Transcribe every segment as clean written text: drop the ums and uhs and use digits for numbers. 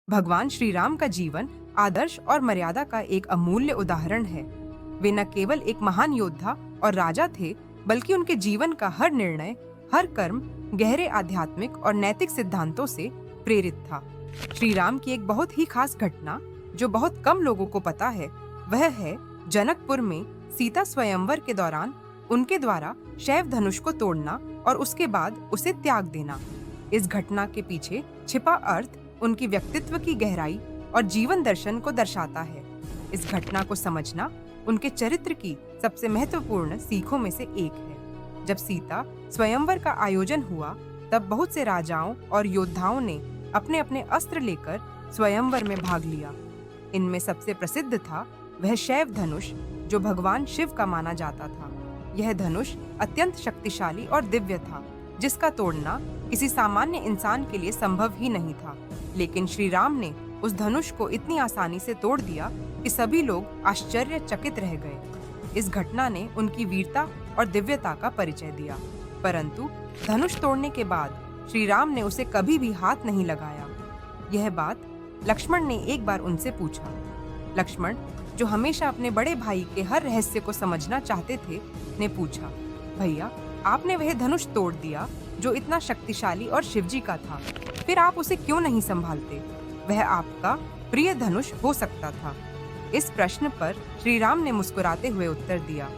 भगवान श्री राम का जीवन आदर्श और मर्यादा का एक अमूल्य उदाहरण है। वे न केवल एक महान योद्धा और राजा थे, बल्कि उनके जीवन का हर निर्णय, हर कर्म गहरे आध्यात्मिक और नैतिक सिद्धांतों से प्रेरित था। श्री राम की एक बहुत ही खास घटना जो बहुत कम लोगों को पता है, वह है जनकपुर में सीता स्वयंवर के दौरान उनके द्वारा शैव धनुष को तोड़ना और उसके बाद उसे त्याग देना। इस घटना के पीछे छिपा अर्थ उनकी व्यक्तित्व की गहराई और जीवन दर्शन को दर्शाता है। इस घटना को समझना उनके चरित्र की सबसे महत्वपूर्ण सीखों में से एक है। जब सीता स्वयंवर का आयोजन हुआ, तब बहुत से राजाओं और योद्धाओं ने अपने अपने अस्त्र लेकर स्वयंवर में भाग लिया। इनमें सबसे प्रसिद्ध था वह शैव धनुष, जो भगवान शिव का माना जाता था। यह धनुष अत्यंत शक्तिशाली और दिव्य था, जिसका तोड़ना किसी सामान्य इंसान के लिए संभव ही नहीं था। लेकिन श्री राम ने उस धनुष को इतनी आसानी से तोड़ दिया कि सभी लोग आश्चर्यचकित रह गए। इस घटना ने उनकी वीरता और दिव्यता का परिचय दिया। परंतु धनुष तोड़ने के बाद श्री राम ने उसे कभी भी हाथ नहीं लगाया। यह बात लक्ष्मण ने एक बार उनसे पूछा। लक्ष्मण, जो हमेशा अपने बड़े भाई के हर रहस्य को समझना चाहते थे, ने पूछा, भैया, आपने वह धनुष तोड़ दिया जो इतना शक्तिशाली और शिवजी का था, फिर आप उसे क्यों नहीं संभालते? वह आपका प्रिय धनुष हो सकता था। इस प्रश्न पर श्री राम ने मुस्कुराते हुए उत्तर दिया,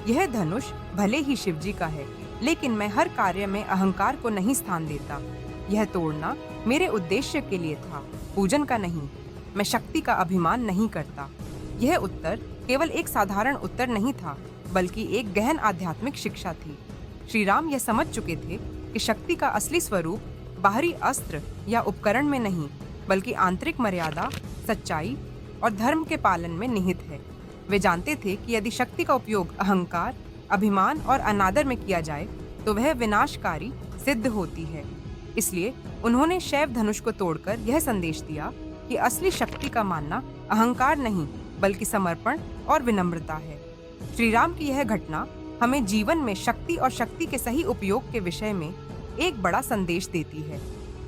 यह धनुष भले ही शिवजी का है, लेकिन मैं हर कार्य में अहंकार को नहीं स्थान देता। यह तोड़ना मेरे उद्देश्य के लिए था, पूजन का नहीं। मैं शक्ति का अभिमान नहीं करता। यह उत्तर केवल एक साधारण उत्तर नहीं था, बल्कि एक गहन आध्यात्मिक शिक्षा थी। श्री राम यह समझ चुके थे कि शक्ति का असली स्वरूप बाहरी अस्त्र या उपकरण में नहीं, बल्कि आंतरिक मर्यादा, सच्चाई और धर्म के पालन में निहित है। वे जानते थे कि यदि शक्ति का उपयोग अहंकार, अभिमान और अनादर में किया जाए, तो वह विनाशकारी सिद्ध होती है। इसलिए उन्होंने शैव धनुष को तोड़कर यह संदेश दिया कि असली शक्ति का मानना अहंकार नहीं, बल्कि समर्पण और विनम्रता है। श्री राम की यह घटना हमें जीवन में शक्ति और शक्ति के सही उपयोग के विषय में एक बड़ा संदेश देती है।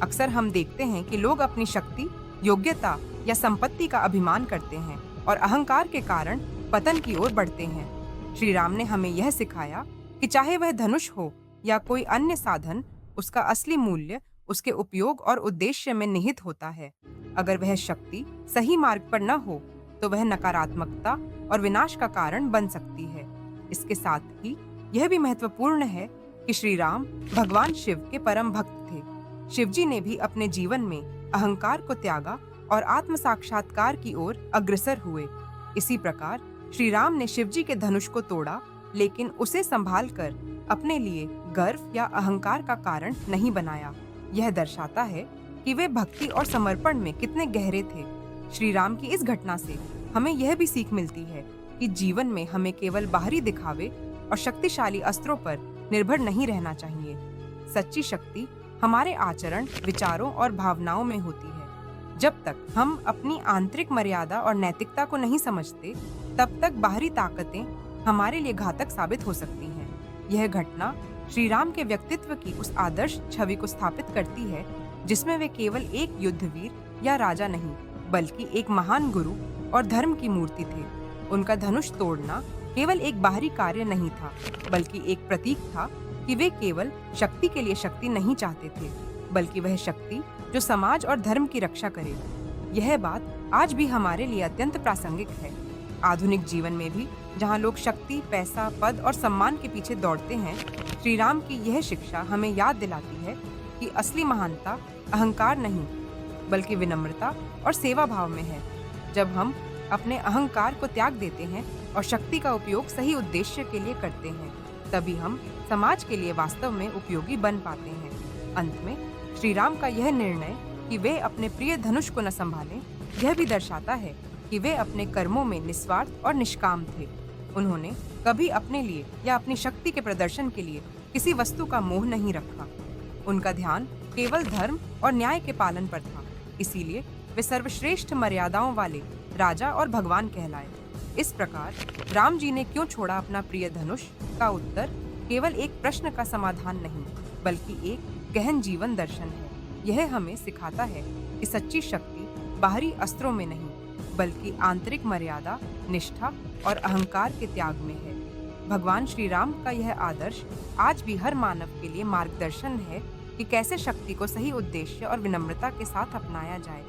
अक्सर हम देखते हैं कि लोग अपनी शक्ति, योग्यता या संपत्ति का अभिमान करते हैं और अहंकार के कारण पतन की ओर बढ़ते हैं। श्री राम ने हमें यह सिखाया कि चाहे वह धनुष हो या कोई अन्य साधन, उसका असली मूल्य उसके उपयोग और उद्देश्य में निहित होता है। अगर वह शक्ति सही मार्ग पर न हो, तो वह नकारात्मकता और विनाश का कारण बन सकती है। इसके साथ ही यह भी महत्वपूर्ण है कि श्री राम भगवान शिव के परम भक्त थे। शिवजी ने भी अपने जीवन में अहंकार को त्यागा और आत्म साक्षात्कार की ओर अग्रसर हुए। इसी प्रकार श्री राम ने शिवजी के धनुष को तोड़ा, लेकिन उसे संभालकर अपने लिए गर्व या अहंकार का कारण नहीं बनाया। यह दर्शाता है कि वे भक्ति और समर्पण में कितने गहरे थे। श्री राम की इस घटना से हमें यह भी सीख मिलती है कि जीवन में हमें केवल बाहरी दिखावे और शक्तिशाली अस्त्रों पर निर्भर नहीं रहना चाहिए। सच्ची शक्ति हमारे आचरण, विचारों और भावनाओं में होती है। जब तक हम अपनी आंतरिक मर्यादा और नैतिकता को नहीं समझते, तब तक बाहरी ताकतें हमारे लिए घातक साबित हो सकती हैं। यह घटना श्री राम के व्यक्तित्व की उस आदर्श छवि को स्थापित करती है, जिसमें वे केवल एक युद्धवीर या राजा नहीं, बल्कि एक महान गुरु और धर्म की मूर्ति थे। उनका धनुष तोड़ना केवल एक बाहरी कार्य नहीं था, बल्कि एक प्रतीक था कि वे केवल शक्ति के लिए शक्ति नहीं चाहते थे, बल्कि वह शक्ति जो समाज और धर्म की रक्षा करे। यह बात आज भी हमारे लिए अत्यंत प्रासंगिक है। आधुनिक जीवन में भी जहाँ लोग शक्ति, पैसा, पद और सम्मान के पीछे दौड़ते हैं, श्री राम की यह शिक्षा हमें याद दिलाती है कि असली महानता अहंकार नहीं, बल्कि विनम्रता और सेवा भाव में है। जब हम अपने अहंकार को त्याग देते हैं और शक्ति का उपयोग सही उद्देश्य के लिए करते हैं, तभी हम समाज के लिए वास्तव में उपयोगी बन पाते हैं। अंत में श्री राम का यह निर्णय कि वे अपने प्रिय धनुष को न संभालें, यह भी दर्शाता है कि वे अपने कर्मों में निस्वार्थ और निष्काम थे। उन्होंने कभी अपने लिए या अपनी शक्ति के प्रदर्शन के लिए किसी वस्तु का मोह नहीं रखा। उनका ध्यान केवल धर्म और न्याय के पालन पर था। इसीलिए वे सर्वश्रेष्ठ मर्यादाओं वाले राजा और भगवान कहलाए। इस प्रकार राम जी ने क्यों छोड़ा अपना प्रिय धनुष का उत्तर केवल एक प्रश्न का समाधान नहीं, बल्कि एक गहन जीवन दर्शन है। यह हमें सिखाता है कि सच्ची शक्ति बाहरी अस्त्रों में नहीं, बल्कि आंतरिक मर्यादा, निष्ठा और अहंकार के त्याग में है। भगवान श्री राम का यह आदर्श आज भी हर मानव के लिए मार्गदर्शन है कि कैसे शक्ति को सही उद्देश्य और विनम्रता के साथ अपनाया जाए।